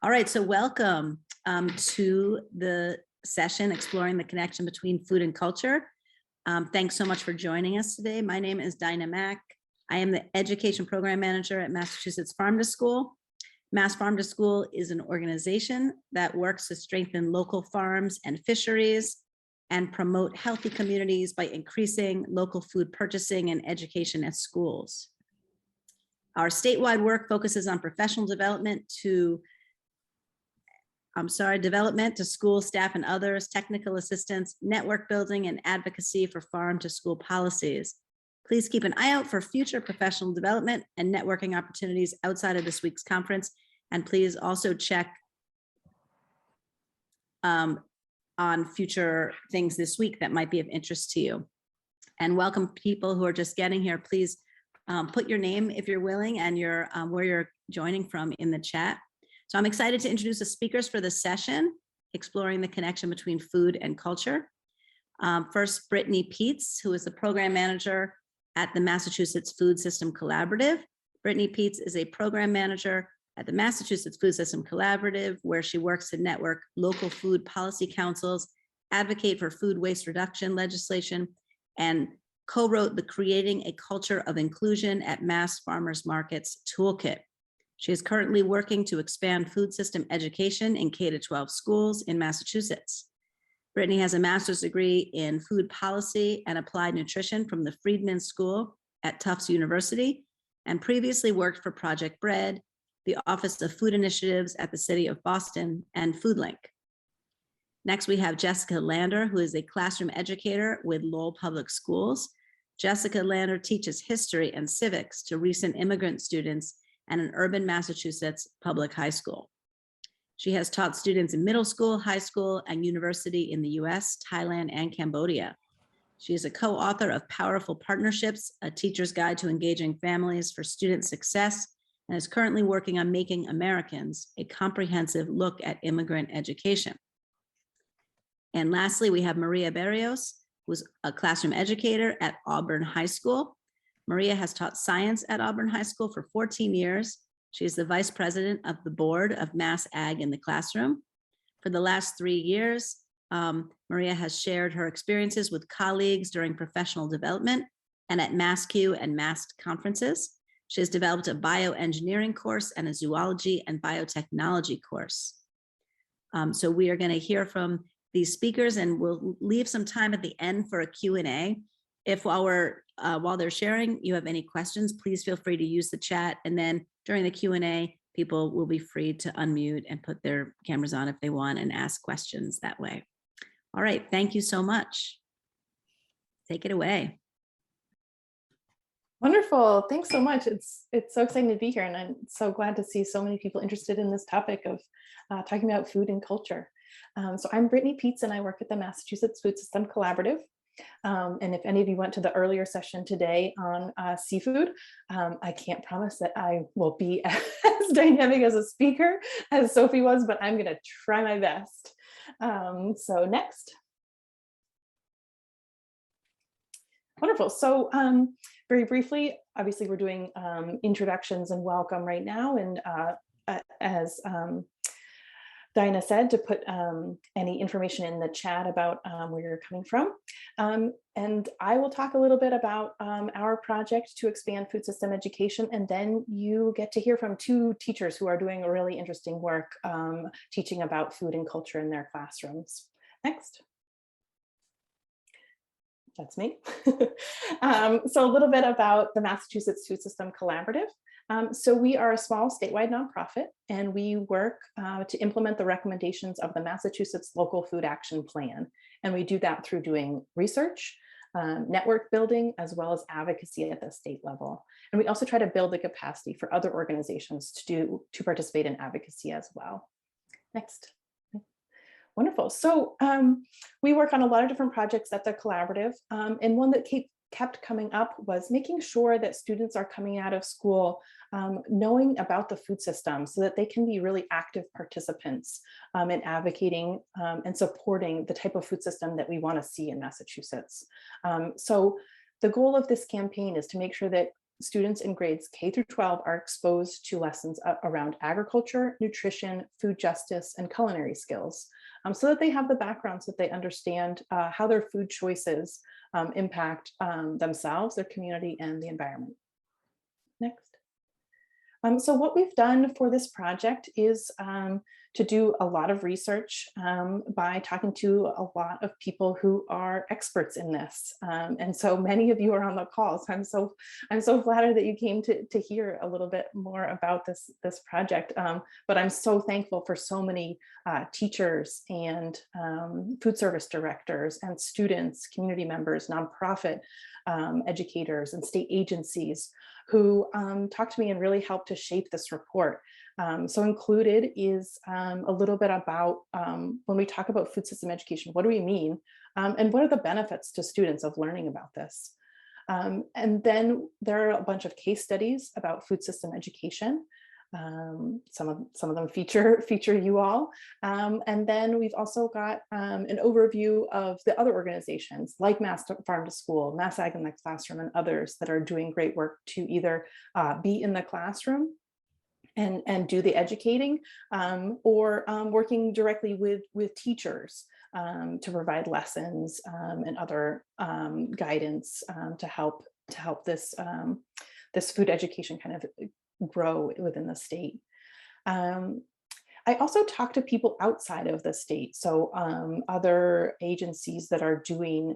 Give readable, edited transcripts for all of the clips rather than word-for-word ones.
All right, so welcome to the session exploring the connection between food and culture. Thanks so much for joining us today. My name is Dinah Mack. I am the Education Program Manager at Massachusetts Farm to School. Mass Farm to School is an organization that works to strengthen local farms and fisheries and promote healthy communities by increasing local food purchasing and education at schools. Our statewide work focuses on professional development to school staff and others, technical assistance, network building, and advocacy for farm to school policies. Please keep an eye out for future professional development and networking opportunities outside of this week's conference. And please also check on future things this week that might be of interest to you. And welcome people who are just getting here. Please put your name, if you're willing, and your where you're joining from in the chat. So I'm excited to introduce the speakers for this session, exploring the connection between food and culture. First, Brittany Peats, who is the program manager at the Massachusetts Food System Collaborative. Brittany Peats is a program manager at the Massachusetts Food System Collaborative, where she works to network local food policy councils, advocate for food waste reduction legislation, and co-wrote the Creating a Culture of Inclusion at Mass Farmers Markets Toolkit. She is currently working to expand food system education in K-12 schools in Massachusetts. Brittany has a master's degree in food policy and applied nutrition from the Friedman School at Tufts University, and previously worked for Project Bread, the Office of Food Initiatives at the City of Boston, and FoodLink. Next, we have Jessica Lander, who is a classroom educator with Lowell Public Schools. Jessica Lander teaches history and civics to recent immigrant students at an urban Massachusetts public high school. She has taught students in middle school, high school, and university in the US, Thailand, and Cambodia. She is a co-author of Powerful Partnerships, a teacher's guide to engaging families for student success, and is currently working on Making Americans, a comprehensive look at immigrant education. And lastly, we have Maria Berrios, who's a classroom educator at Auburn High School. Maria has taught science at Auburn High School for 14 years. She is the vice president of the board of Mass Ag in the Classroom. For the last 3 years, Maria has shared her experiences with colleagues during professional development and at MassQ and MAST conferences. She has developed a bioengineering course and a zoology and biotechnology course. So we are going to hear from these speakers, and we'll leave some time at the end for a Q&A. If while they're sharing, you have any questions, please feel free to use the chat. And then during the Q&A, people will be free to unmute and put their cameras on if they want and ask questions that way. All right, thank you so much. Take it away. Wonderful, thanks so much. It's so exciting to be here, and I'm so glad to see so many people interested in this topic of talking about food and culture. So I'm Brittany Peats, and I work at the Massachusetts Food System Collaborative. And if any of you went to the earlier session today on seafood, I can't promise that I will be as dynamic as a speaker as Sophie was, but I'm going to try my best. So next. Wonderful. So very briefly, obviously we're doing introductions and welcome right now. And as Dinah said, to put any information in the chat about where you're coming from. And I will talk a little bit about our project to expand food system education, and then you get to hear from 2 teachers who are doing a really interesting work teaching about food and culture in their classrooms. Next. That's me. So a little bit about the Massachusetts Food System Collaborative. So we are a small statewide nonprofit, and we work to implement the recommendations of the Massachusetts Local Food Action Plan. And we do that through doing research, network building, as well as advocacy at the state level. And we also try to build the capacity for other organizations to participate in advocacy as well. Next. Wonderful. So we work on a lot of different projects at the collaborative, and one that kept coming up was making sure that students are coming out of school knowing about the food system so that they can be really active participants in advocating and supporting the type of food system that we want to see in Massachusetts. So the goal of this campaign is to make sure that students in grades K through 12 are exposed to lessons around agriculture, nutrition, food justice, and culinary skills, so that they have the background, so that they understand how their food choices impact themselves, their community, and the environment. Next. So what we've done for this project is to do a lot of research by talking to a lot of people who are experts in this. And so many of you are on the call. So I'm so flattered that you came to hear a little bit more about this project. But I'm so thankful for so many teachers and food service directors and students, community members, nonprofit educators, and state agencies who talked to me and really helped to shape this report. So included is a little bit about when we talk about food system education, what do we mean? And what are the benefits to students of learning about this? And then there are a bunch of case studies about food system education. Some of them feature you all. And then we've also got an overview of the other organizations like Mass Farm to School, Mass Ag in the Classroom, and others that are doing great work to either be in the classroom and do the educating, or working directly with teachers to provide lessons and other guidance to help this this food education kind of grow within the state. I also talk to people outside of the state, so other agencies that are doing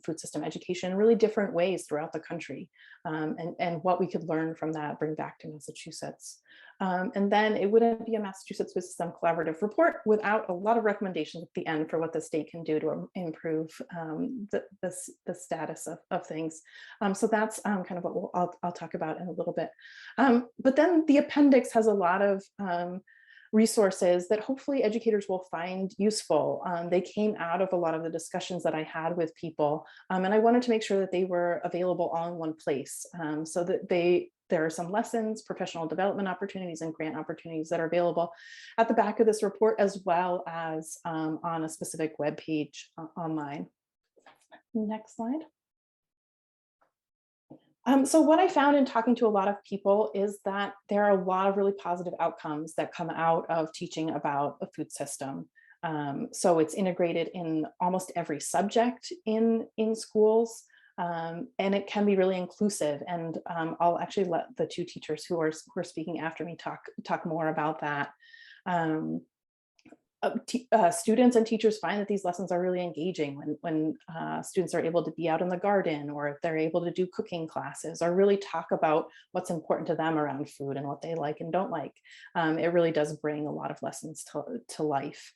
food system education in really different ways throughout the country, and what we could learn from that, bring back to Massachusetts. And then it wouldn't be a Massachusetts Food System Collaborative report without a lot of recommendations at the end for what the state can do to improve the status of things. So that's kind of what I'll talk about in a little bit. But then the appendix has a lot of resources that hopefully educators will find useful. They came out of a lot of the discussions that I had with people, and I wanted to make sure that they were available all in one place, so that there are some lessons, professional development opportunities, and grant opportunities that are available at the back of this report, as well as on a specific web page online. Next slide. So what I found in talking to a lot of people is that there are a lot of really positive outcomes that come out of teaching about a food system. So it's integrated in almost every subject in schools, and it can be really inclusive. And I'll actually let the two teachers who are speaking after me talk more about that. Students and teachers find that these lessons are really engaging when students are able to be out in the garden, or if they're able to do cooking classes, or really talk about what's important to them around food and what they like and don't like. It really does bring a lot of lessons to life.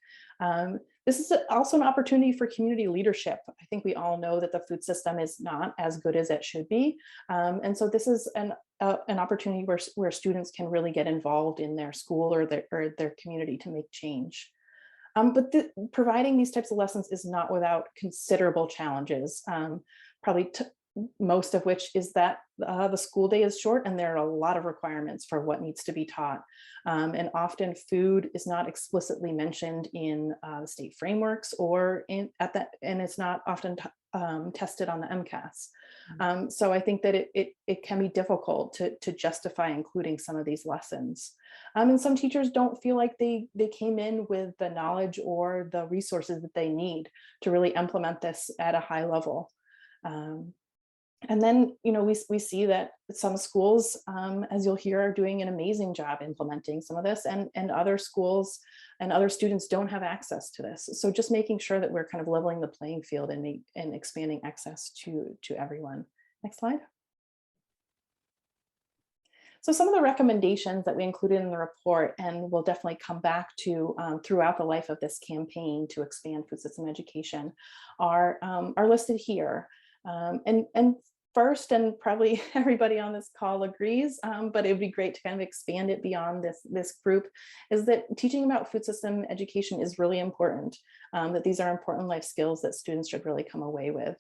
This is also an opportunity for community leadership. I think we all know that the food system is not as good as it should be. And so this is an opportunity where students can really get involved in their school or their community to make change. But providing these types of lessons is not without considerable challenges, probably most of which is that the school day is short and there are a lot of requirements for what needs to be taught. And often food is not explicitly mentioned in the state frameworks or and it's not often tested on the MCAS. So I think that it can be difficult to justify including some of these lessons. And some teachers don't feel like they came in with the knowledge or the resources that they need to really implement this at a high level. And then, we see that some schools, as you'll hear, are doing an amazing job implementing some of this, and other schools and other students don't have access to this. So just making sure that we're kind of leveling the playing field and expanding access to everyone. Next slide. So some of the recommendations that we included in the report, and we'll definitely come back to throughout the life of this campaign to expand food system education, are listed here. And first, and probably everybody on this call agrees, but it would be great to kind of expand it beyond this group, is that teaching about food system education is really important, that these are important life skills that students should really come away with.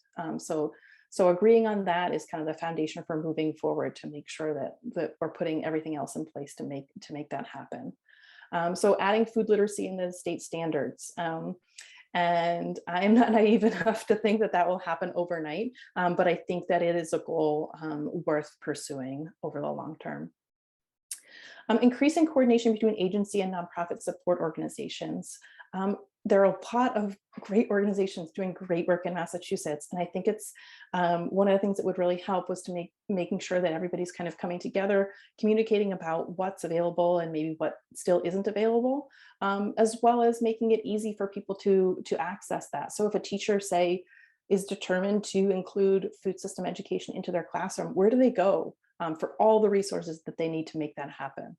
So agreeing on that is kind of the foundation for moving forward to make sure that we're putting everything else in place to make that happen. So adding food literacy in the state standards. And I'm not naive enough to think that that will happen overnight, but I think that it is a goal worth pursuing over the long term. Increasing coordination between agency and nonprofit support organizations. There are a lot of great organizations doing great work in Massachusetts. And I think it's one of the things that would really help was to making sure that everybody's kind of coming together, communicating about what's available and maybe what still isn't available, as well as making it easy for people to access that. So if a teacher, say, is determined to include food system education into their classroom, where do they go for all the resources that they need to make that happen?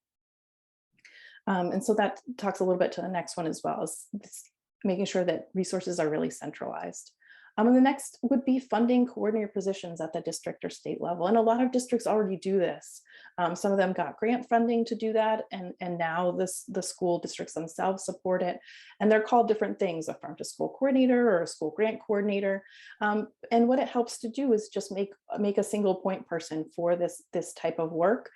And so that talks a little bit to the next one as well, is making sure that resources are really centralized. And the next would be funding coordinator positions at the district or state level. And a lot of districts already do this. Some of them got grant funding to do that. And now the school districts themselves support it. And they're called different things, a farm to school coordinator or a school grant coordinator. And what it helps to do is just make a single point person for this type of work,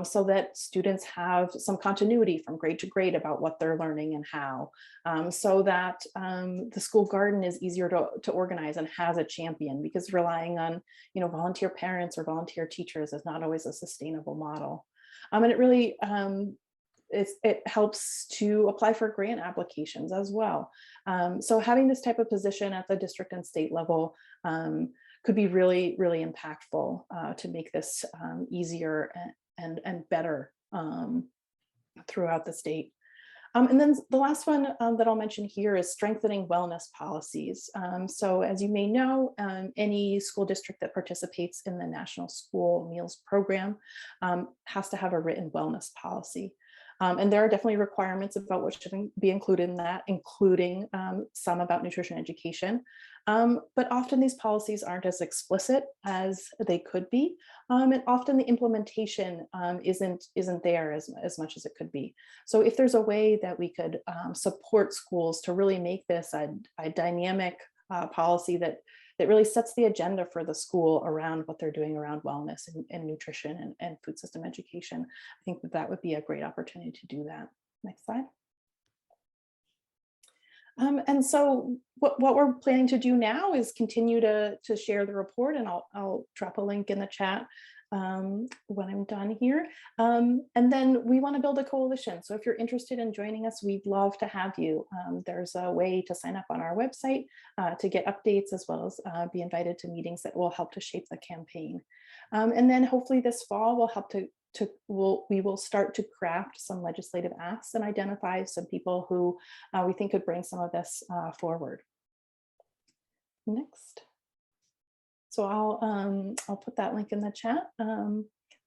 so that students have some continuity from grade to grade about what they're learning and how, so that the school garden is easier to organize and has a champion, because relying on volunteer parents or volunteer teachers is not always a sustainable model. And it really it helps to apply for grant applications as well. So having this type of position at the district and state level could be really, really impactful to make this easier and better throughout the state. And then the last one that I'll mention here is strengthening wellness policies. So as you may know, any school district that participates in the National School Meals Program has to have a written wellness policy. And there are definitely requirements about what should be included in that, including some about nutrition education. But often these policies aren't as explicit as they could be. And often the implementation isn't there as much as it could be. So if there's a way that we could support schools to really make this a dynamic policy that really sets the agenda for the school around what they're doing around wellness and nutrition and food system education, I think that would be a great opportunity to do that. Next slide. And so what we're planning to do now is continue to share the report, and I'll drop a link in the chat when I'm done here. And then we want to build a coalition. So if you're interested in joining us, we'd love to have you. There's a way to sign up on our website to get updates, as well as be invited to meetings that will help to shape the campaign. And then hopefully this fall will help we will start to craft some legislative asks and identify some people who we think could bring some of this forward. Next. So I'll put that link in the chat.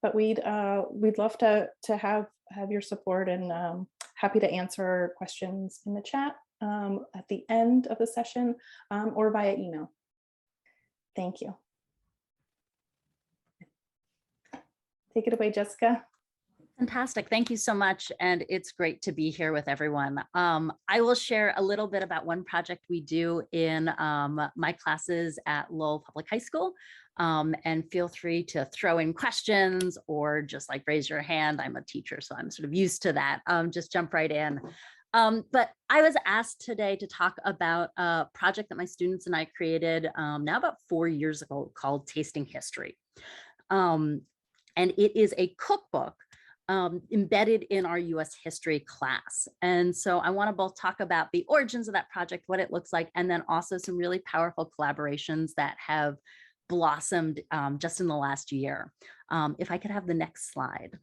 But we'd love to have your support, and happy to answer questions in the chat at the end of the session or via email. Thank you. Take it away, Jessica. Fantastic. Thank you so much. And it's great to be here with everyone. I will share a little bit about one project we do in my classes at Lowell Public High School. And feel free to throw in questions or just like raise your hand. I'm a teacher, so I'm sort of used to that. Just jump right in. But I was asked today to talk about a project that my students and I created now about 4 years ago called Tasting History. And it is a cookbook embedded in our US history class. And so I want to both talk about the origins of that project, what it looks like, and then also some really powerful collaborations that have blossomed just in the last year. If I could have the next slide.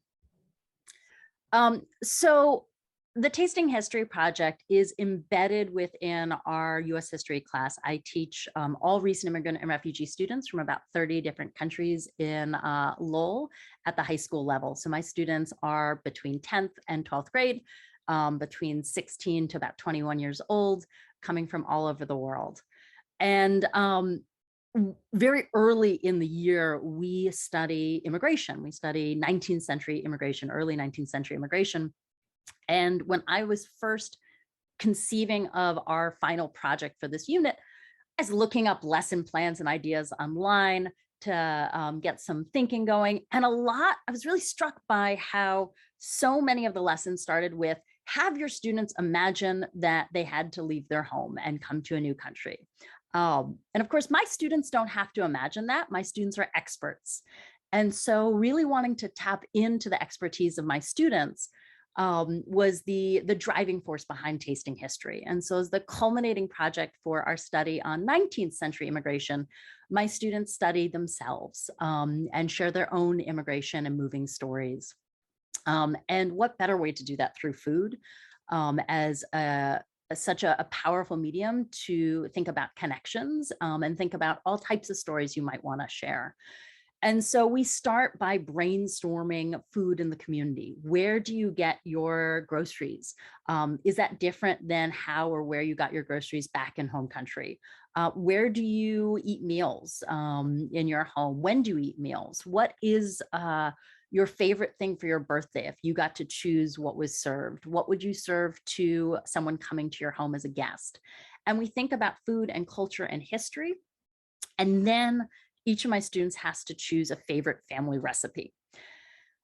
So the Tasting History project is embedded within our US history class. I teach all recent immigrant and refugee students from about 30 different countries in Lowell at the high school level. So my students are between 10th and 12th grade, between 16 to about 21 years old, coming from all over the world. And very early in the year, we study immigration. We study 19th century immigration, early 19th century immigration. And when I was first conceiving of our final project for this unit, I was looking up lesson plans and ideas online to get some thinking going. And I was really struck by how so many of the lessons started with, have your students imagine that they had to leave their home and come to a new country. And of course, my students don't have to imagine that. My students are experts. And so really wanting to tap into the expertise of my students was the driving force behind Tasting History. And so as the culminating project for our study on 19th century immigration, my students study themselves and share their own immigration and moving stories. And what better way to do that through food as such a powerful medium to think about connections and think about all types of stories you might want to share. And so we start by brainstorming food in the community. Where do you get your groceries? Is that different than how or where you got your groceries back in home country? Where do you eat meals in your home? When do you eat meals? What is your favorite thing for your birthday? If you got to choose what was served, what would you serve to someone coming to your home as a guest? And we think about food and culture and history. And then each of my students has to choose a favorite family recipe.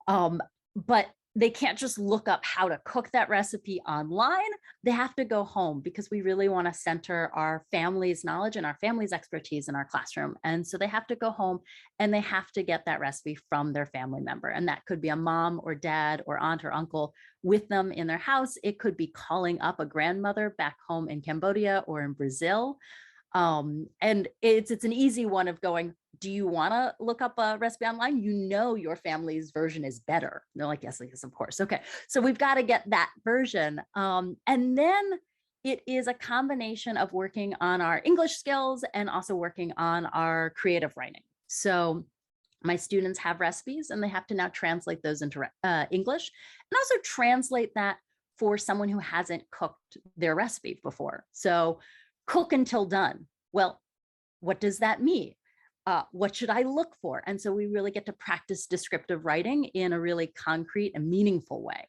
But they can't just look up how to cook that recipe online. They have to go home because we really want to center our family's knowledge and our family's expertise in our classroom. And so they have to go home and they have to get that recipe from their family member. And that could be a mom or dad or aunt or uncle with them in their house. It could be calling up a grandmother back home in Cambodia or in Brazil. And it's an easy one of going, do you want to look up a recipe online? You know your family's version is better. They're like, yes, of course. Okay, so we've got to get that version. And then it is a combination of working on our English skills and also working on our creative writing. So my students have recipes and they have to now translate those into English and also translate that for someone who hasn't cooked their recipe before. So cook until done. Well, what does that mean? What should I look for? And so we really get to practice descriptive writing in a really concrete and meaningful way.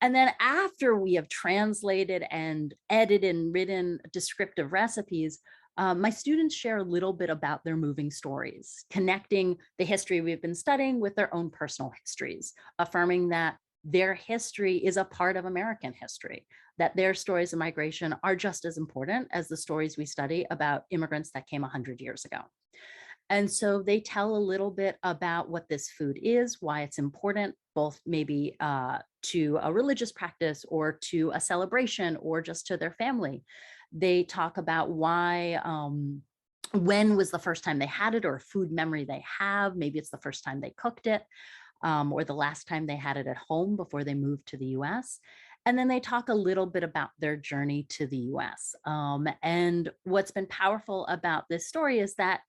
And then after we have translated and edited and written descriptive recipes, my students share a little bit about their moving stories, connecting the history we've been studying with their own personal histories, affirming that their history is a part of American history, that their stories of migration are just as important as the stories we study about immigrants that came 100 years ago. And so they tell a little bit about what this food is, why it's important, both maybe to a religious practice or to a celebration or just to their family. They talk about why, when was the first time they had it or a food memory they have. Maybe it's the first time they cooked it. Or the last time they had it at home before they moved to the US. And then they talk a little bit about their journey to the US. And what's been powerful about this story is that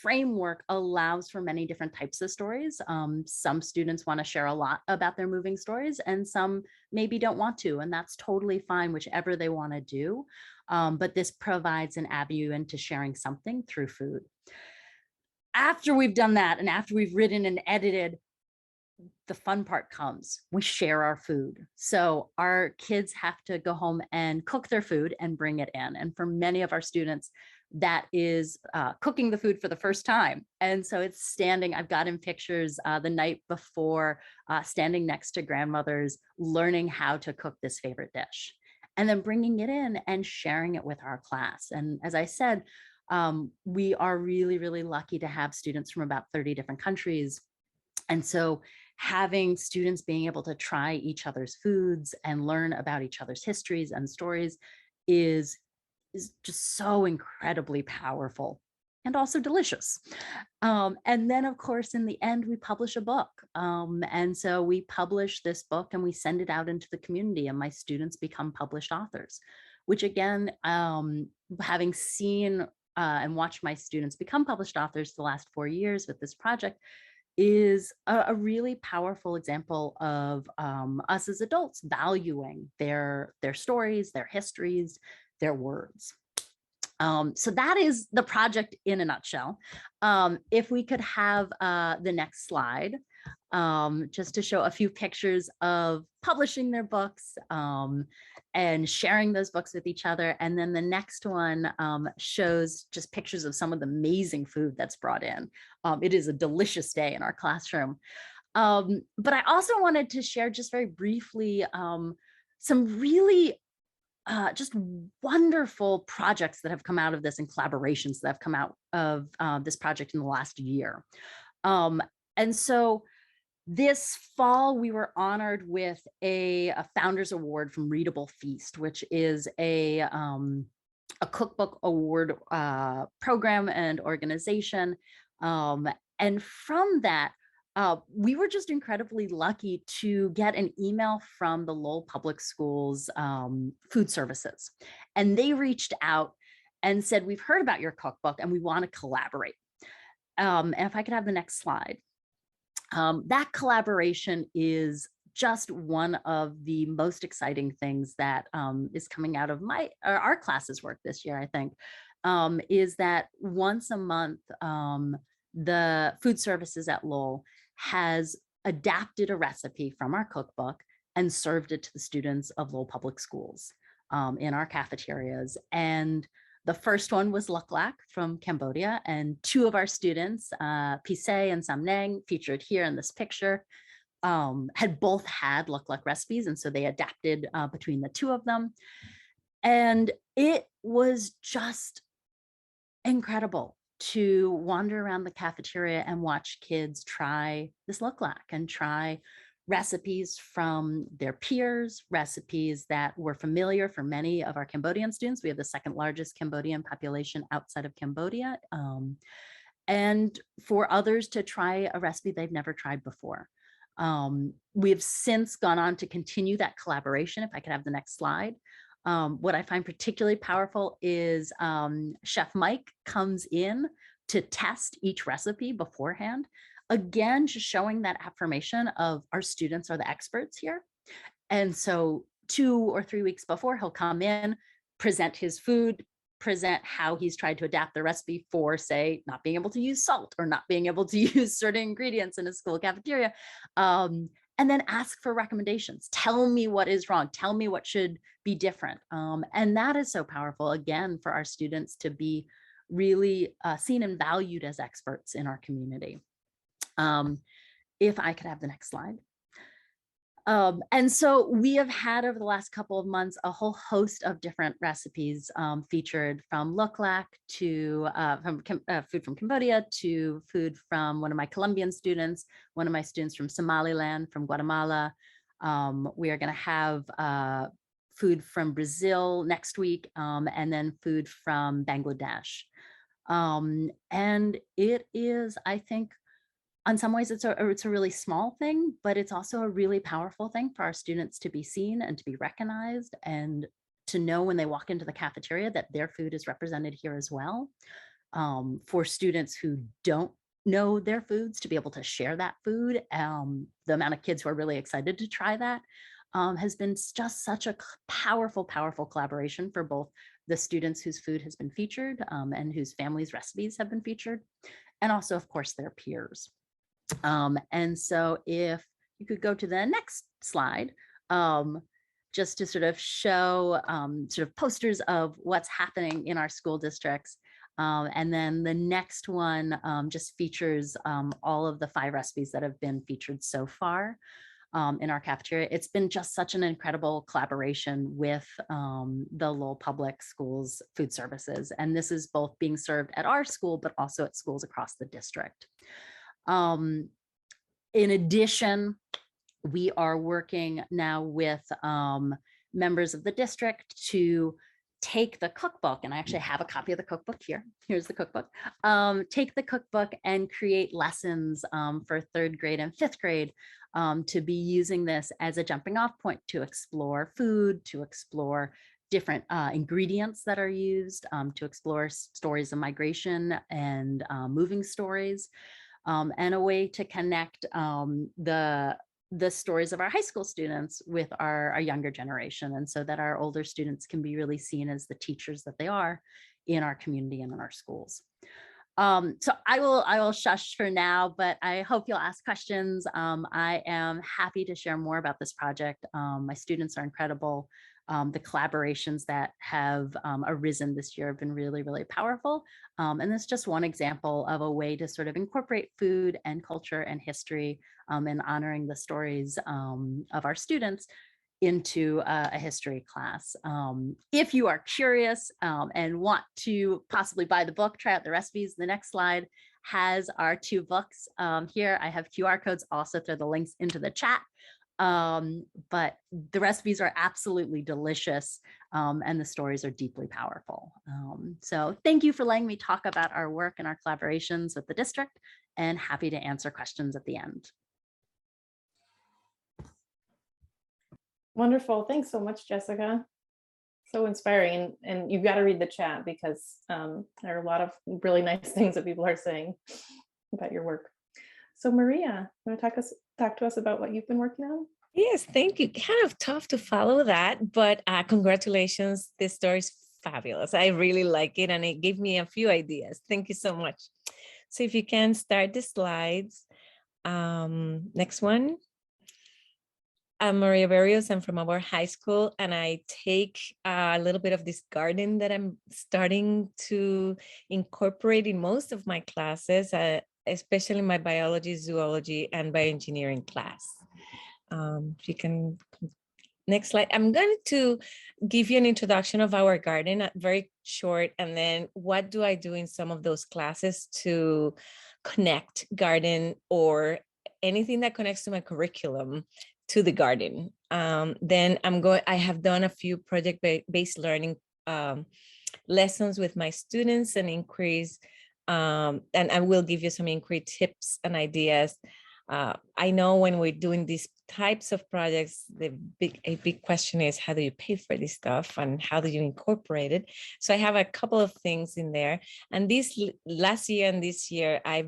framework allows for many different types of stories. Some students want to share a lot about their moving stories and some maybe don't want to, and that's totally fine, whichever they want to do. But this provides an avenue into sharing something through food. After we've done that and after we've written and edited, the fun part comes. We share our food. So our kids have to go home and cook their food and bring it in. And for many of our students, that is cooking the food for the first time. And so it's standing, I've got in pictures the night before, standing next to grandmothers, learning how to cook this favorite dish, and then bringing it in and sharing it with our class. And as I said, we are really, really lucky to have students from about 30 different countries. And so having students being able to try each other's foods and learn about each other's histories and stories is just so incredibly powerful and also delicious. And then, of course, in the end, we publish a book. And so we publish this book and we send it out into the community and my students become published authors, which again, having seen and watched my students become published authors the last 4 years with this project, is a really powerful example of us as adults valuing their stories, their histories, their words. So that is the project in a nutshell. If we could have the next slide, just to show a few pictures of publishing their books and sharing those books with each other. And then the next one shows just pictures of some of the amazing food that's brought in. It is a delicious day in our classroom. But I also wanted to share just very briefly some really just wonderful projects that have come out of this and collaborations that have come out of this project in the last year. And so this fall, we were honored with a Founders Award from Readable Feast, which is a cookbook award program and organization. And from that, we were just incredibly lucky to get an email from the Lowell Public Schools food services. And they reached out and said, we've heard about your cookbook and we want to collaborate. And if I could have the next slide. That collaboration is just one of the most exciting things that is coming out of our classes work this year, I think, is that once a month, the food services at Lowell has adapted a recipe from our cookbook and served it to the students of Lowell Public Schools in our cafeterias. And the first one was Luk Lak from Cambodia, and two of our students, Pisay and Samnang, featured here in this picture, had both had Luk Lak recipes, and so they adapted between the two of them. And it was just incredible to wander around the cafeteria and watch kids try this Luk Lak and try recipes from their peers, recipes that were familiar for many of our Cambodian students. We have the second largest Cambodian population outside of Cambodia. And for others to try a recipe they've never tried before. We've since gone on to continue that collaboration. If I could have the next slide. What I find particularly powerful is Chef Mike comes in to test each recipe beforehand. Again, just showing that affirmation of our students are the experts here. And so 2 or 3 weeks before, he'll come in, present his food, present how he's tried to adapt the recipe for, say, not being able to use salt or not being able to use certain ingredients in a school cafeteria. And then ask for recommendations. Tell me what is wrong. Tell me what should be different. And that is so powerful, again, for our students to be really seen and valued as experts in our community. If I could have the next slide. And so we have had over the last couple of months a whole host of different recipes featured, from Luk Lak to food from Cambodia to food from one of my Colombian students, one of my students from Somaliland, from Guatemala. We are going to have food from Brazil next week, and then food from Bangladesh. And it is, I think, in some ways, it's a really small thing, but it's also a really powerful thing for our students to be seen and to be recognized, and to know when they walk into the cafeteria that their food is represented here as well. For students who don't know their foods, to be able to share that food. The amount of kids who are really excited to try that has been just such a powerful, powerful collaboration for both the students whose food has been featured and whose families' recipes have been featured, and also, of course, their peers. And so if you could go to the next slide, just to sort of show sort of posters of what's happening in our school districts. And then the next one just features all of the 5 recipes that have been featured so far in our cafeteria. It's been just such an incredible collaboration with the Lowell Public Schools food services. And this is both being served at our school, but also at schools across the district. In addition, we are working now with members of the district to take the cookbook, and I actually have a copy of the cookbook here. Here's the cookbook. Take the cookbook and create lessons for 3rd grade and 5th grade to be using this as a jumping off point to explore food, to explore different ingredients that are used, to explore stories of migration and moving stories. And a way to connect the stories of our high school students with our younger generation, and so that our older students can be really seen as the teachers that they are in our community and in our schools. So I will shush for now, but I hope you'll ask questions. I am happy to share more about this project. My students are incredible. The collaborations that have arisen this year have been really, really powerful. And it's just one example of a way to sort of incorporate food and culture and history and honoring the stories of our students into a history class. If you are curious and want to possibly buy the book, try out the recipes. The next slide has our 2 books. Here I have QR codes, also throw the links into the chat. But the recipes are absolutely delicious and the stories are deeply powerful. So thank you for letting me talk about our work and our collaborations with the district, and happy to answer questions at the end. Wonderful. Thanks so much, Jessica. So inspiring. And you've got to read the chat because there are a lot of really nice things that people are saying about your work. So Maria, you want to talk to us about what you've been working on? Yes, thank you. Kind of tough to follow that, but congratulations. This story is fabulous. I really like it and it gave me a few ideas. Thank you so much. So if you can start the slides. Next one. I'm Maria Berrios. I'm from Auburn High School, and I take a little bit of this garden that I'm starting to incorporate in most of my classes, especially my biology, zoology, and bioengineering class. If you can, next slide. I'm going to give you an introduction of our garden, very short, and then what do I do in some of those classes to connect garden or anything that connects to my curriculum to the garden. Then I have done a few project-based learning lessons with my students and inquiries, and I will give you some inquiry tips and ideas. I know when we're doing these types of projects, a big question is, how do you pay for this stuff and how do you incorporate it? So I have a couple of things in there. And this last year and this year, I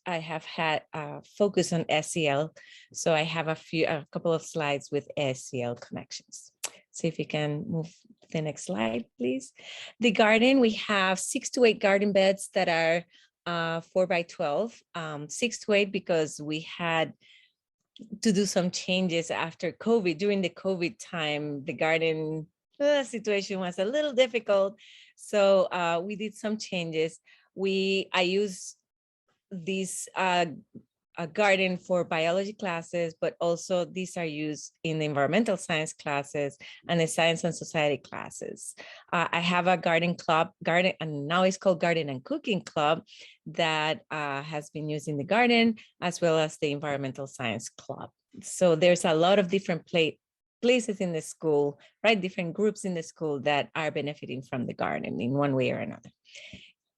have had a focus on SEL. So I have a couple of slides with SEL connections. So if you can move to the next slide, please. The garden, we have 6 to 8 garden beds that are 4 by 12, 6 to 8 because we had to do some changes after COVID. During the COVID time, the garden situation was a little difficult. So we did some changes. I use this a garden for biology classes, but also these are used in the environmental science classes and the science and society classes. I have a garden club, and now it's called Garden and Cooking Club, that has been used in the garden, as well as the environmental science club. So there's a lot of different places in the school, right? Different groups in the school that are benefiting from the garden in one way or another.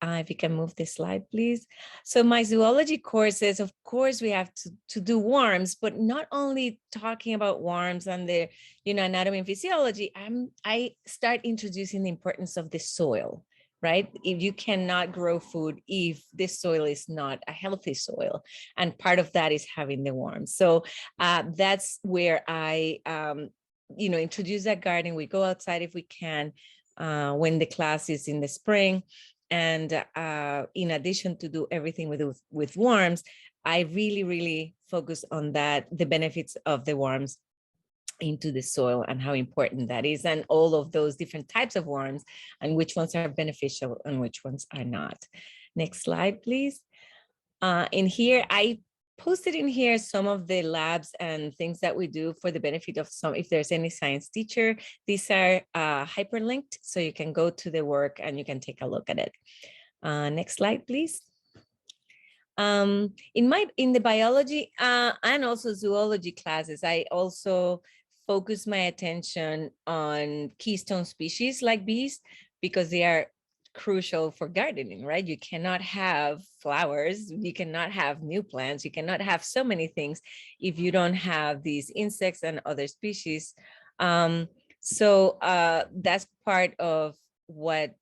If you can move this slide, please. So my zoology courses, of course, we have to do worms, but not only talking about worms and their, anatomy and physiology. I start introducing the importance of the soil, right? If you cannot grow food if the soil is not a healthy soil, and part of that is having the worms. So that's where I, introduce that garden. We go outside if we can when the class is in the spring. And in addition to do everything with worms, I really, really focus on that, the benefits of the worms into the soil and how important that is, and all of those different types of worms and which ones are beneficial and which ones are not. Next slide, please. In here, I posted in here some of the labs and things that we do for the benefit of some, if there's any science teacher. These are hyperlinked, so you can go to the work and you can take a look at it. Next slide, please. In the biology and also zoology classes, I also focus my attention on keystone species like bees, because they are crucial for gardening, right? You cannot have flowers, you cannot have new plants, you cannot have so many things if you don't have these insects and other species. So that's part of why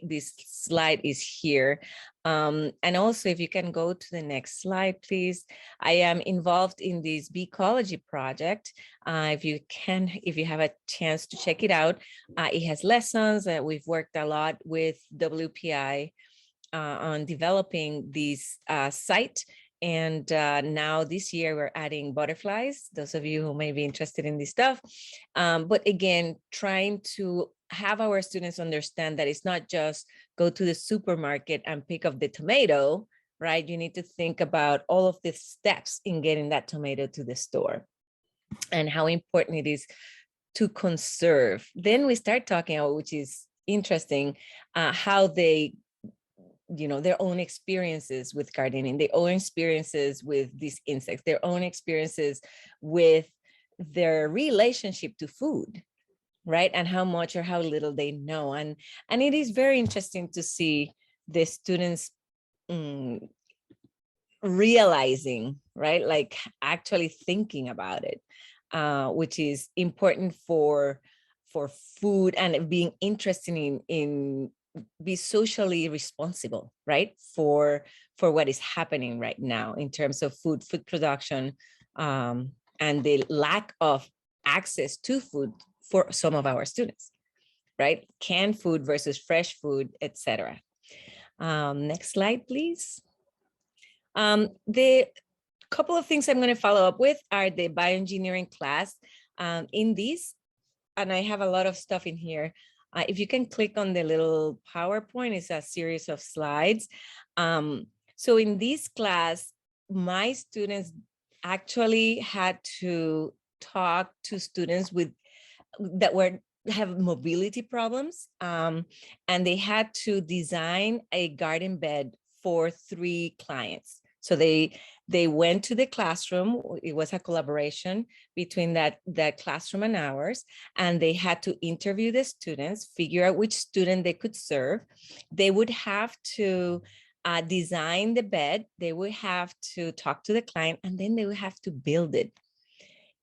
this slide is here. And also, if you can go to the next slide, please. I am involved in this bee ecology project. If you have a chance to check it out, it has lessons. We've worked a lot with WPI on developing this site. And now this year we're adding butterflies, those of you who may be interested in this stuff. But again, trying to have our students understand that it's not just go to the supermarket and pick up the tomato, right? You need to think about all of the steps in getting that tomato to the store. and how important it is to conserve. Then we start talking about, which is interesting, how they, their own experiences with gardening, their own experiences with these insects, their own experiences with their relationship to food, right? And how much or how little they know. And it is very interesting to see the students realizing, right? Like actually thinking about it, which is important for food and being interested in be socially responsible, right? For what is happening right now in terms of food production, and the lack of access to food for some of our students, right? Canned food versus fresh food, etc. Next slide, please. The couple of things I'm going to follow up with are the bioengineering class. In these, and I have a lot of stuff in here. If you can click on the little PowerPoint, it's a series of slides. So in this class, my students actually had to talk to students that have mobility problems, and they had to design a garden bed for 3 clients. So they went to the classroom. It was a collaboration between that classroom and ours, and they had to interview the students, figure out which student they could serve. They would have to design the bed. They would have to talk to the client, and then they would have to build it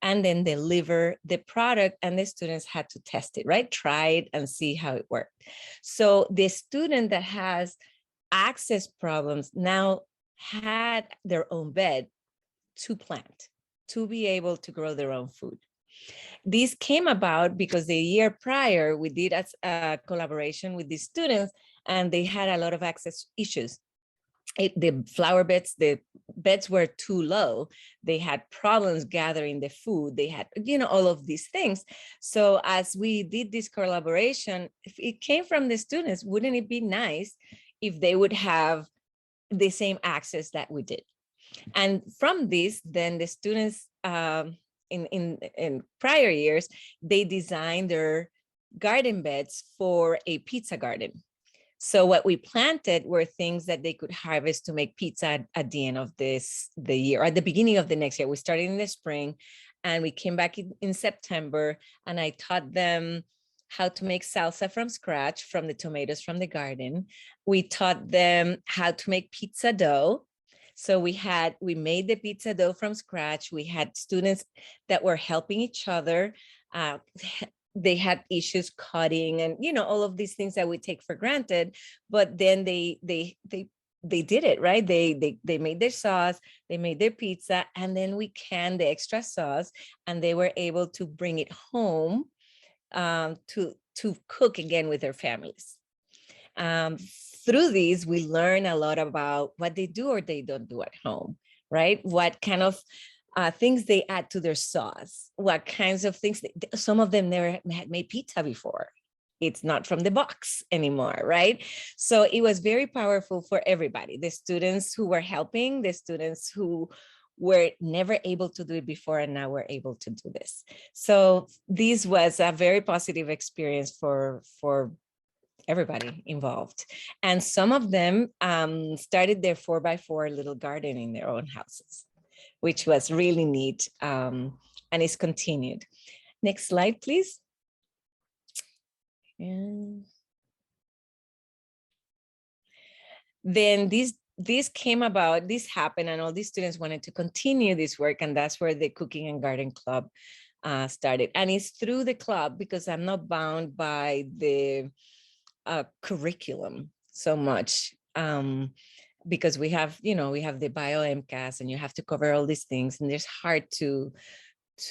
and then deliver the product, and the students had to test it, right? Try it and see how it worked. So the student that has access problems now had their own bed to plant, to be able to grow their own food. This came about because the year prior, we did a collaboration with these students, and they had a lot of access issues. The flower beds, the beds were too low. They had problems gathering the food. They had, all of these things. So as we did this collaboration, if it came from the students, wouldn't it be nice if they would have the same access that we did? And from this, then the students in prior years, they designed their garden beds for a pizza garden. So what we planted were things that they could harvest to make pizza at the end of the year, or at the beginning of the next year. We started in the spring, and we came back in September, and I taught them how to make salsa from scratch from the tomatoes from the garden. We taught them how to make pizza dough. So we made the pizza dough from scratch. We had students that were helping each other. They had issues cutting and, all of these things that we take for granted, but then they did it, right? They made their sauce, they made their pizza, and then we canned the extra sauce, and they were able to bring it home to cook again with their families. Through these, we learn a lot about what they do or they don't do at home, right? What kind of things they add to their sauce, what kinds of things, some of them never had made pizza before. It's not from the box anymore, right? So it was very powerful for everybody, the students who were helping, the students who were never able to do it before and now we're able to do this. So this was a very positive experience for everybody involved. And some of them started their 4x4 little garden in their own houses, which was really neat, and it's continued. Next slide, please. And then this came about, this happened, and all these students wanted to continue this work, and that's where the Cooking and Garden Club started. And it's through the club, because I'm not bound by the curriculum so much, because we have the bio MCAS, and you have to cover all these things, and it's hard to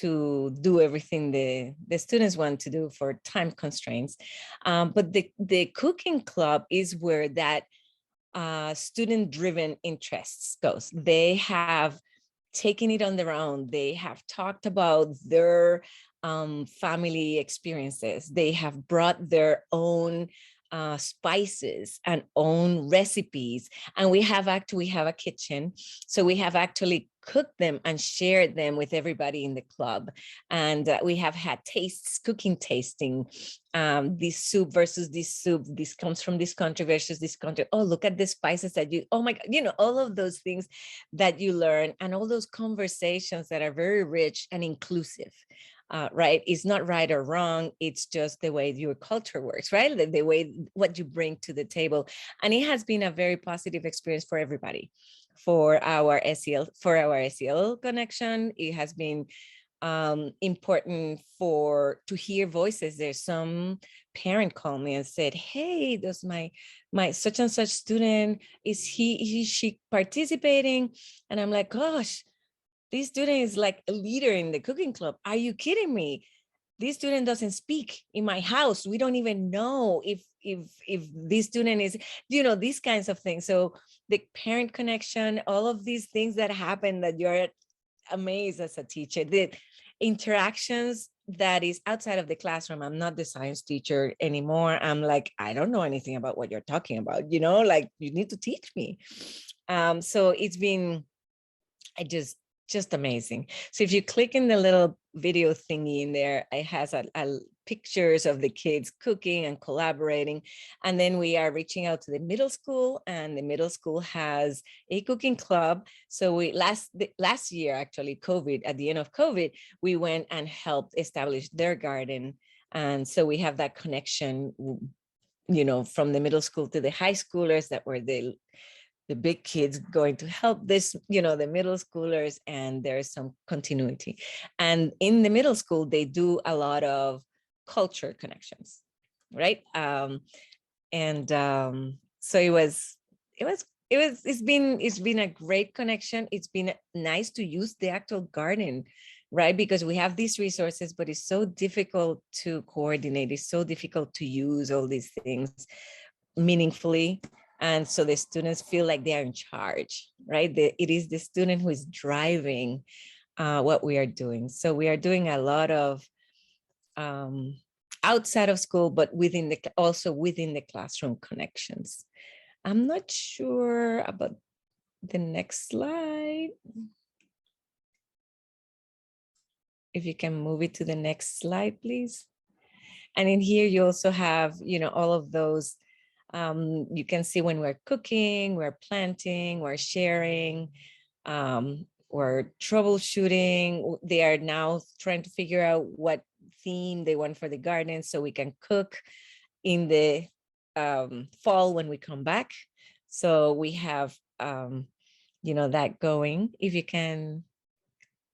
do everything the students want to do for time constraints. But the cooking club is where that student-driven interests goes. They have taken it on their own. They have talked about their family experiences. They have brought their own spices and own recipes. And we have a kitchen. So we have actually cooked them and shared them with everybody in the club. And we have had cooking tasting, this soup versus this soup. This comes from this country versus this country. Oh, look at the spices that oh my God, all of those things that you learn, and all those conversations that are very rich and inclusive. Right? It's not right or wrong. It's just the way your culture works, right? The way what you bring to the table. And it has been a very positive experience for everybody. For our SEL connection, it has been important to hear voices. There's some parent called me and said, hey, does my such and such student, is she participating? And I'm like, gosh, this student is like a leader in the cooking club. Are you kidding me? This student doesn't speak in my house. We don't even know if this student is, these kinds of things. So the parent connection, all of these things that happen that you're amazed as a teacher, the interactions that is outside of the classroom. I'm not the science teacher anymore. I'm like, I don't know anything about what you're talking about, like you need to teach me. So it's been, just amazing. So if you click in the little video thingy in there, it has pictures of the kids cooking and collaborating. And then we are reaching out to the middle school, and the middle school has a cooking club. So we last year, actually, at the end of COVID, we went and helped establish their garden. And so we have that connection, from the middle school to the high schoolers that were the big kids going to help this, the middle schoolers, and there's some continuity. And in the middle school, they do a lot of culture connections, right? So it's been a great connection. It's been nice to use the actual garden, right? Because we have these resources, but it's so difficult to coordinate. It's so difficult to use all these things meaningfully. And so the students feel like they are in charge, right? It is the student who is driving what we are doing. So we are doing a lot of outside of school, but also within the classroom connections. I'm not sure about the next slide. If you can move it to the next slide, please. And in here, you also have, all of those. You can see when we're cooking, we're planting, we're sharing, we're troubleshooting. They are now trying to figure out what theme they want for the garden so we can cook in the fall when we come back. So we have, that going. If you can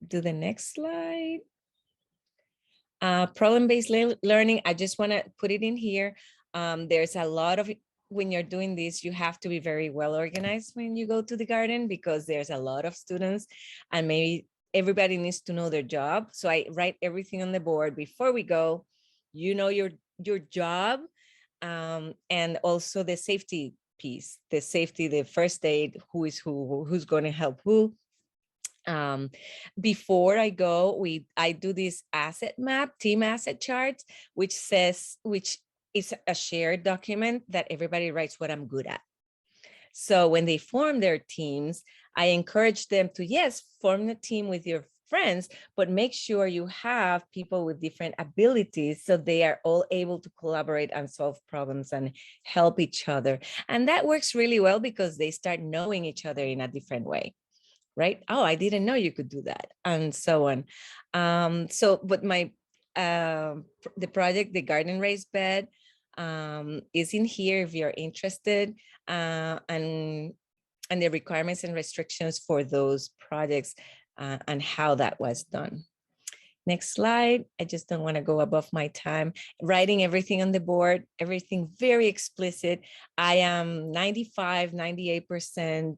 do the next slide. Problem-based learning, I just want to put it in here. There's a lot of, when you're doing this, you have to be very well organized when you go to the garden, because there's a lot of students and maybe everybody needs to know their job. So I write everything on the board before we go, your job, and also the safety piece, the first aid, who's going to help who. Before I go, I do this asset map, team asset chart, which is a shared document that everybody writes what I'm good at. So when they form their teams, I encourage them to, yes, form the team with your friends, but make sure you have people with different abilities so they are all able to collaborate and solve problems and help each other. And that works really well because they start knowing each other in a different way. Right? Oh, I didn't know you could do that, and so on. But my the project, the garden raised bed, is in here if you're interested, and the requirements and restrictions for those projects, and how that was done. Next slide. I just don't want to go above my time. Writing everything on the board, everything very explicit. I am 98%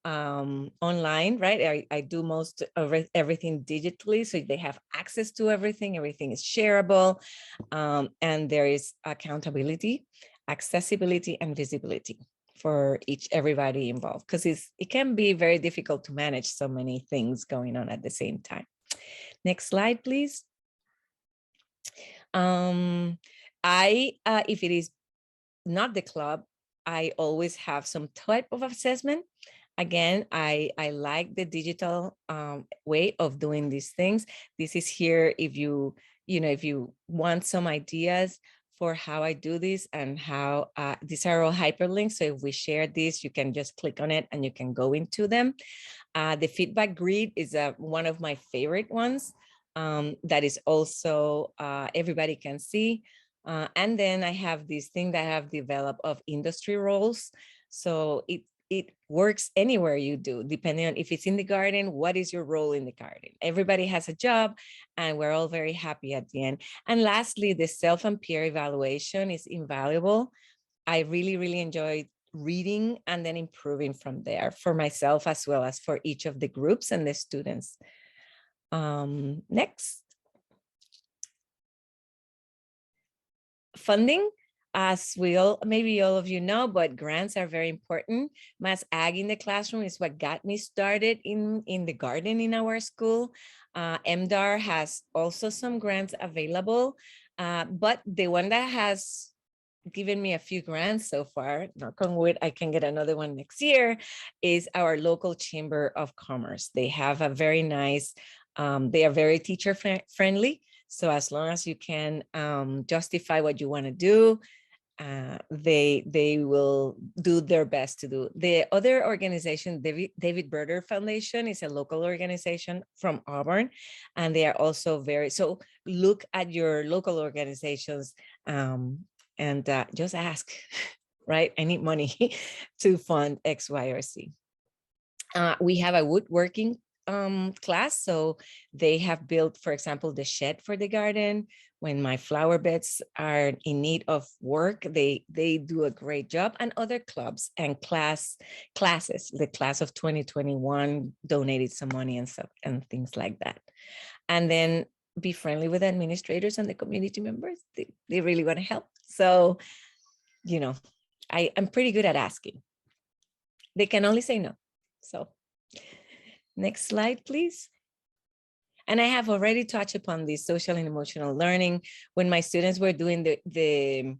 online, right? I do most of everything digitally, so they have access to everything. Everything is shareable, and there is accountability, accessibility, and visibility for everybody involved, because it can be very difficult to manage so many things going on at the same time. Next slide, please. If it is not the club, I always have some type of assessment. Again, I like the digital way of doing these things. This is here if you if you want some ideas for how I do this and how these are all hyperlinks. So if we share this, you can just click on it and you can go into them. The feedback grid is one of my favorite ones that is also everybody can see. And then I have this thing that I have developed of industry roles. So it works anywhere you do, depending on if it's in the garden, what is your role in the garden? Everybody has a job and we're all very happy at the end. And lastly, the self and peer evaluation is invaluable. I really, really enjoyed reading and then improving from there for myself as well as for each of the groups and the students. Next. Funding. As maybe all of you know, but grants are very important. Mass Ag in the classroom is what got me started in the garden in our school. MDAR has also some grants available, but the one that has given me a few grants so far, knock on wood, I can get another one next year, is our local Chamber of Commerce. They have a very nice, they are very teacher friendly. So as long as you can justify what you want to do, they will do their best to do. The other organization, David Berger Foundation, is a local organization from Auburn, and they are also so look at your local organizations and just ask, right? I need money to fund X, Y, or Z. We have a woodworking class. So they have built, for example, the shed for the garden. When my flower beds are in need of work, they do a great job. And other clubs and classes, the class of 2021 donated some money and stuff and things like that. And then be friendly with administrators and the community members. They really want to help. So, I'm pretty good at asking. They can only say no. So next slide, please. And I have already touched upon this social and emotional learning. When my students were doing the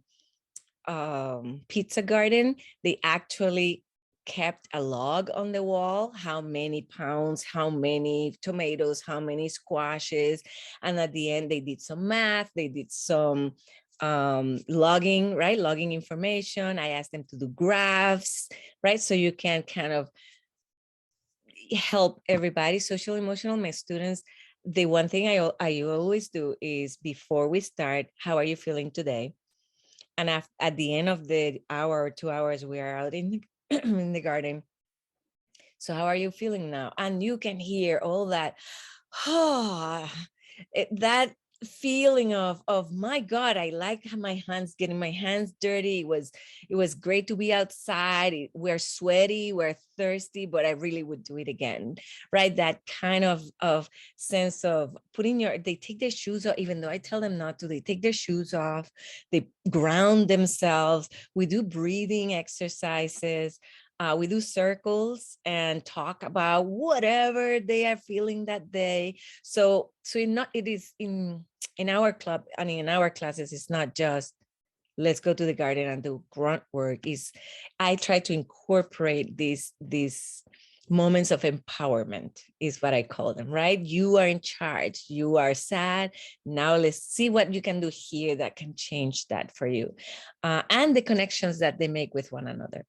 pizza garden, they actually kept a log on the wall, how many pounds, how many tomatoes, how many squashes. And at the end, they did some math, they did some logging, right? Logging information. I asked them to do graphs, right? So you can kind of help everybody. Social emotional, my students, the one thing I always do is before we start, how are you feeling today? And at the end of the hour or 2 hours, we are out in the garden. So how are you feeling now? And you can hear all that, that feeling of my God, I like my hands, getting my hands dirty. It was great to be outside. We're sweaty, we're thirsty, but I really would do it again, right? That kind of sense of they take their shoes off, even though I tell them not to, they take their shoes off, they ground themselves. We do breathing exercises. We do circles and talk about whatever they are feeling that day. So it is in our club, I mean, in our classes, it's not just let's go to the garden and do grunt work. I try to incorporate these moments of empowerment is what I call them, right? You are in charge. You are sad. Now let's see what you can do here that can change that for you. And the connections that they make with one another.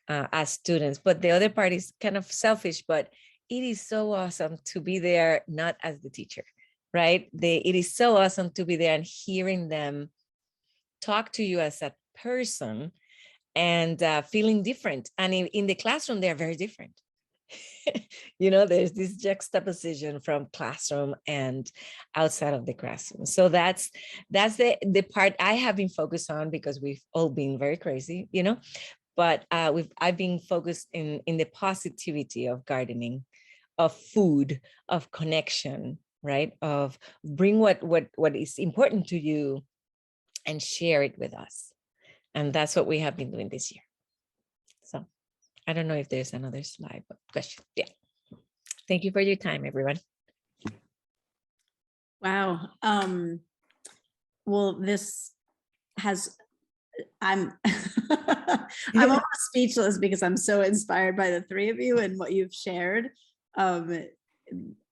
As students, but the other part is kind of selfish, but it is so awesome to be there, not as the teacher, right? It is so awesome to be there and hearing them talk to you as a person and feeling different. And in the classroom, they're very different. There's this juxtaposition from classroom and outside of the classroom. So that's the part I have been focused on because we've all been very crazy, But I've been focused in the positivity of gardening, of food, of connection, right? Of bring what is important to you and share it with us. And that's what we have been doing this year. So I don't know if there's another slide, but question. Yeah. Thank you for your time, everyone. Wow. Well, this has I'm I'm almost speechless because I'm so inspired by the three of you and what you've shared.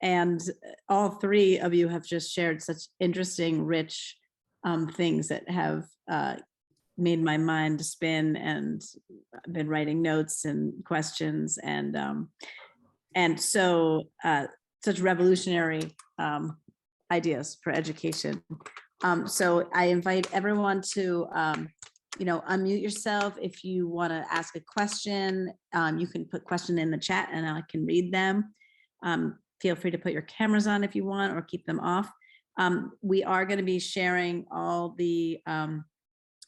And all three of you have just shared such interesting, rich things that have made my mind spin, and I've been writing notes and questions, and so such revolutionary ideas for education. So I invite everyone to unmute yourself. If you want to ask a question, you can put question in the chat and I can read them. Feel free to put your cameras on if you want, or keep them off. We are going to be sharing all the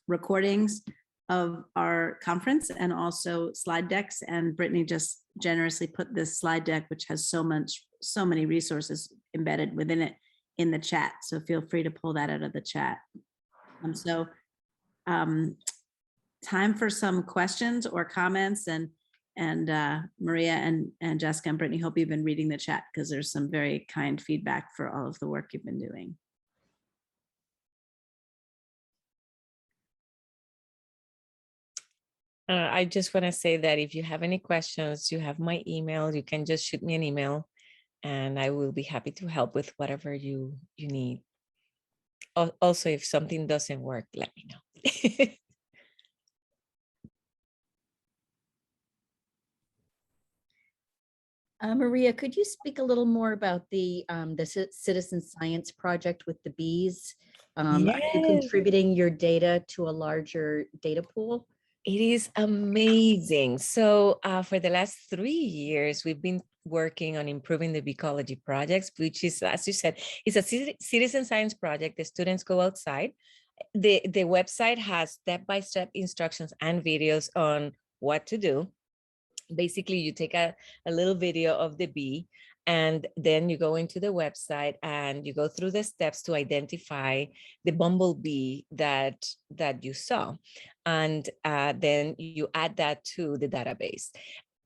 recordings of our conference and also slide decks. And Brittany just generously put this slide deck, which has so many resources embedded within it, in the chat. So feel free to pull that out of the chat. Time for some questions or comments, and Maria and Jessica and Brittany, hope you've been reading the chat because there's some very kind feedback for all of the work you've been doing. I just want to say that if you have any questions, you have my email. You can just shoot me an email and I will be happy to help with whatever you need. Also, if something doesn't work, let me know. Maria, could you speak a little more about the citizen science project with the bees? Are you Yes. contributing your data to a larger data pool? It is amazing. So for the last 3 years, we've been working on improving the ecology projects, which is, as you said, it's a citizen science project. The students go outside. The website has step-by-step instructions and videos on what to do. Basically, you take a little video of the bee, and then you go into the website and you go through the steps to identify the bumblebee that you saw. And then you add that to the database.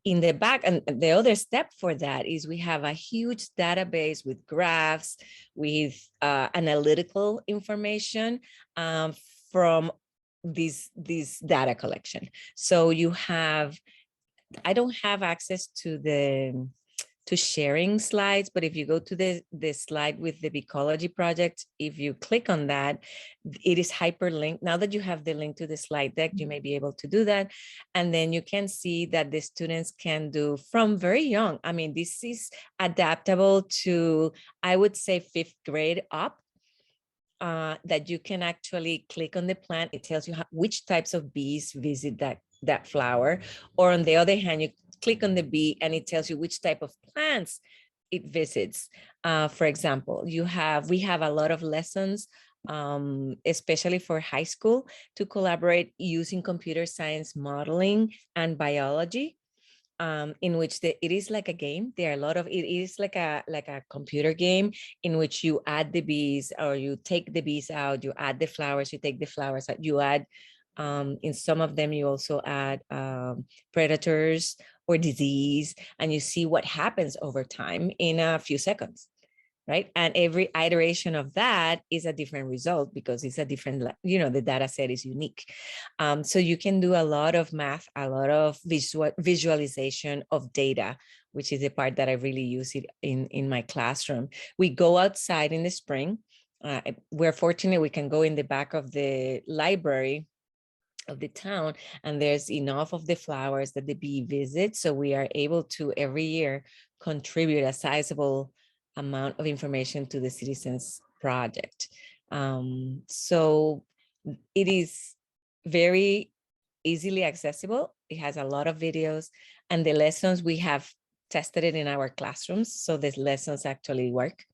In the back, and the other step for that is we have a huge database with graphs, with analytical information from this data collection. So you have, I don't have access to sharing slides, but if you go to the slide with the ecology project, if you click on that, it is hyperlinked. Now that you have the link to the slide deck, you may be able to do that. And then you can see that the students can do from very young. I mean, this is adaptable to, I would say, 5th grade up. That you can actually click on the plant. It tells you which types of bees visit that flower. Or on the other hand, you click on the bee and it tells you which type of plants it visits. For example, we have a lot of lessons, especially for high school, to collaborate using computer science modeling and biology. In which it is like a game. There are a lot of, it is like a computer game in which you add the bees, or you take the bees out, you add the flowers, you take the flowers out, you add, in some of them you also add predators or disease, and you see what happens over time in a few seconds. Right. And every iteration of that is a different result because it's a different, the data set is unique. So you can do a lot of math, a lot of visualization of data, which is the part that I really use it in my classroom. We go outside in the spring. We're fortunate we can go in the back of the library of the town, and there's enough of the flowers that the bee visits. So we are able to every year contribute a sizable amount of information to the Citizens Project. So it is very easily accessible. It has a lot of videos, and the lessons, we have tested it in our classrooms. So the lessons actually work,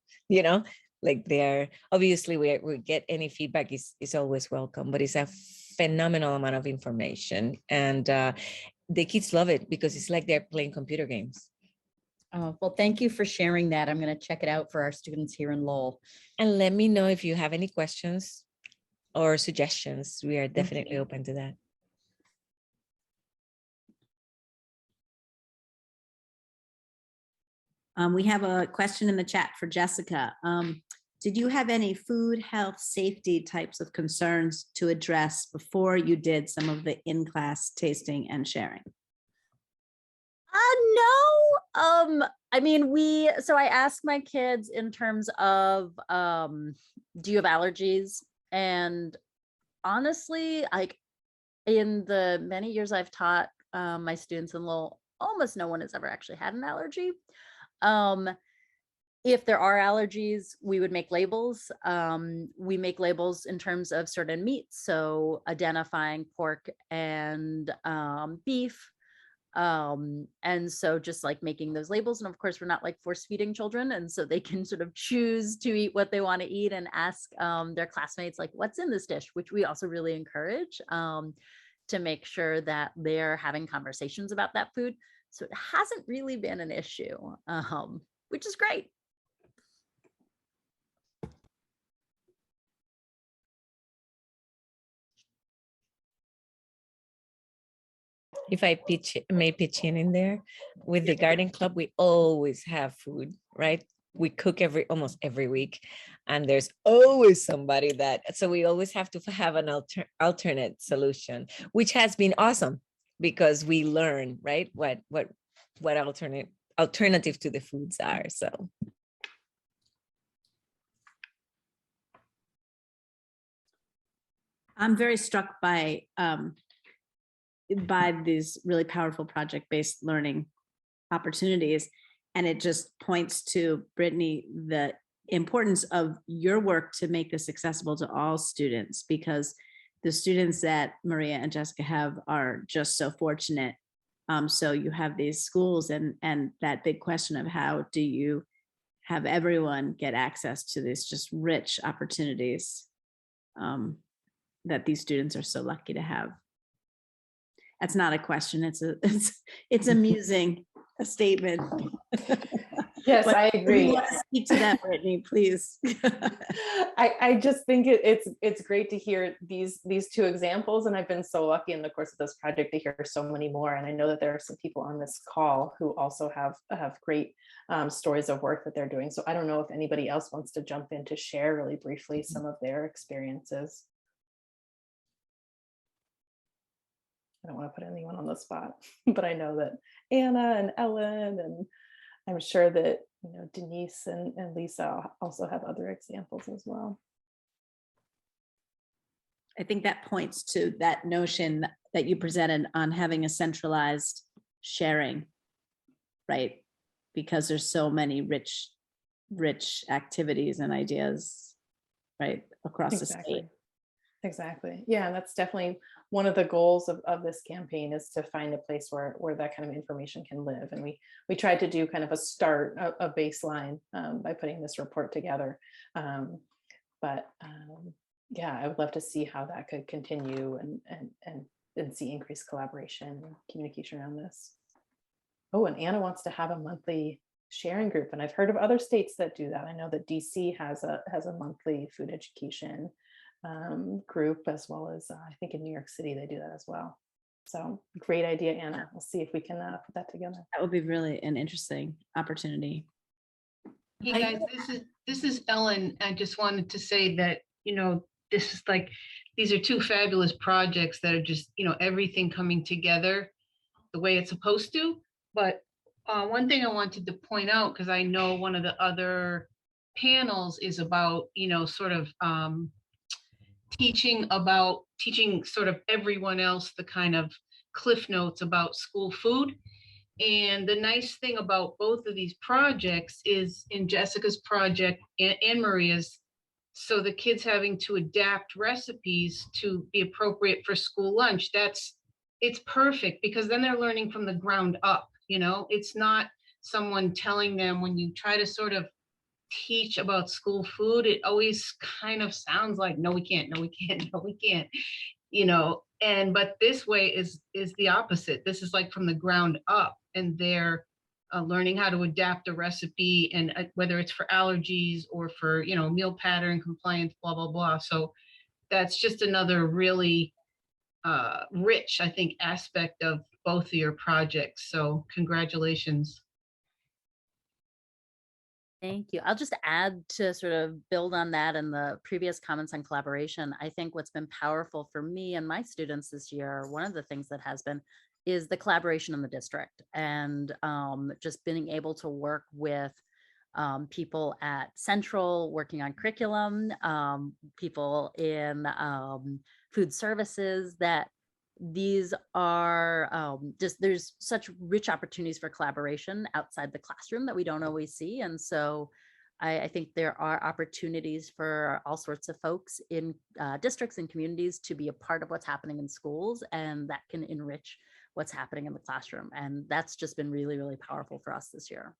like they're, obviously we get any feedback is always welcome, but it's a phenomenal amount of information. And the kids love it because it's like they're playing computer games. Oh, well, thank you for sharing that. I'm going to check it out for our students here in Lowell. And let me know if you have any questions or suggestions. We are definitely open to that. We have a question in the chat for Jessica. Did you have any food, health, safety types of concerns to address before you did some of the in-class tasting and sharing? No. I mean, so I asked my kids in terms of, do you have allergies? And honestly, like in the many years I've taught my students in Lowell, almost no one has ever actually had an allergy. If there are allergies, we would make labels. We make labels in terms of certain meats, so identifying pork and beef. And so just like making those labels, and of course we're not like force feeding children, and so they can sort of choose to eat what they want to eat and ask their classmates like, what's in this dish, which we also really encourage to make sure that they're having conversations about that food. So it hasn't really been an issue, which is great. If I may pitch in there, with the garden club, we always have food, right? We cook almost every week, and there's always somebody so we always have to have an alternate solution, which has been awesome because we learn, right? What alternative to the foods are. So. I'm very struck by these really powerful project-based learning opportunities. And it just points to, Brittany, the importance of your work to make this accessible to all students, because the students that Maria and Jessica have are just so fortunate. So you have these schools and that big question of how do you have everyone get access to these just rich opportunities that these students are so lucky to have. That's not a question. It's amusing, a statement. Yes, But I agree. you want to speak to that, Brittany, please. I just think it's great to hear these two examples, and I've been so lucky in the course of this project to hear so many more. And I know that there are some people on this call who also have great stories of work that they're doing. So I don't know if anybody else wants to jump in to share really briefly some of their experiences. I don't want to put anyone on the spot, but I know that Anna and Ellen, and I'm sure that Denise and Lisa also have other examples as well. I think that points to that notion that you presented on having a centralized sharing, right? Because there's so many rich activities and ideas, right, across the state. Exactly. Yeah, and that's definitely one of the goals of this campaign, is to find a place where that kind of information can live. And we tried to do kind of a baseline by putting this report together. Yeah, I would love to see how that could continue and see increased collaboration and communication around this. Oh, and Anna wants to have a monthly sharing group, and I've heard of other states that do that. I know that DC has a monthly food education group, as well as I think in New York City they do that as well. So great idea, Anna. We'll see if we can put that together. That would be really an interesting opportunity. Hey guys, this is Ellen. I just wanted to say that, this is these are two fabulous projects that are just, everything coming together the way it's supposed to. But one thing I wanted to point out, because I know one of the other panels is about, sort of teaching sort of everyone else the kind of cliff notes about school food. And the nice thing about both of these projects is, in Jessica's project and Maria's, so the kids having to adapt recipes to be appropriate for school lunch, it's perfect, because then they're learning from the ground up. It's not someone telling them. When you try to sort of teach about school food, it always kind of sounds like, no, we can't, no, we can't, no, we can't, but this way is the opposite. This is like from the ground up, and they're learning how to adapt a recipe, and whether it's for allergies or for, meal pattern compliance, blah, blah, blah. So that's just another really rich, I think, aspect of both of your projects. So congratulations. Thank you. I'll just add to sort of build on that and the previous comments on collaboration. I think what's been powerful for me and my students this year, one of the things that has been is the collaboration in the district and just being able to work with people at Central working on curriculum, people in food services, that these are just, there's such rich opportunities for collaboration outside the classroom that we don't always see. And so I think there are opportunities for all sorts of folks in districts and communities to be a part of what's happening in schools, and that can enrich what's happening in the classroom. And that's just been really, really powerful for us this year.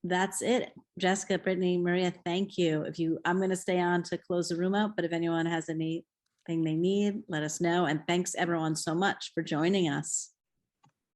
That's it. Jessica, Brittany, Maria, thank you. I'm going to stay on to close the room out, but if anyone has anything they need, let us know. And thanks everyone so much for joining us.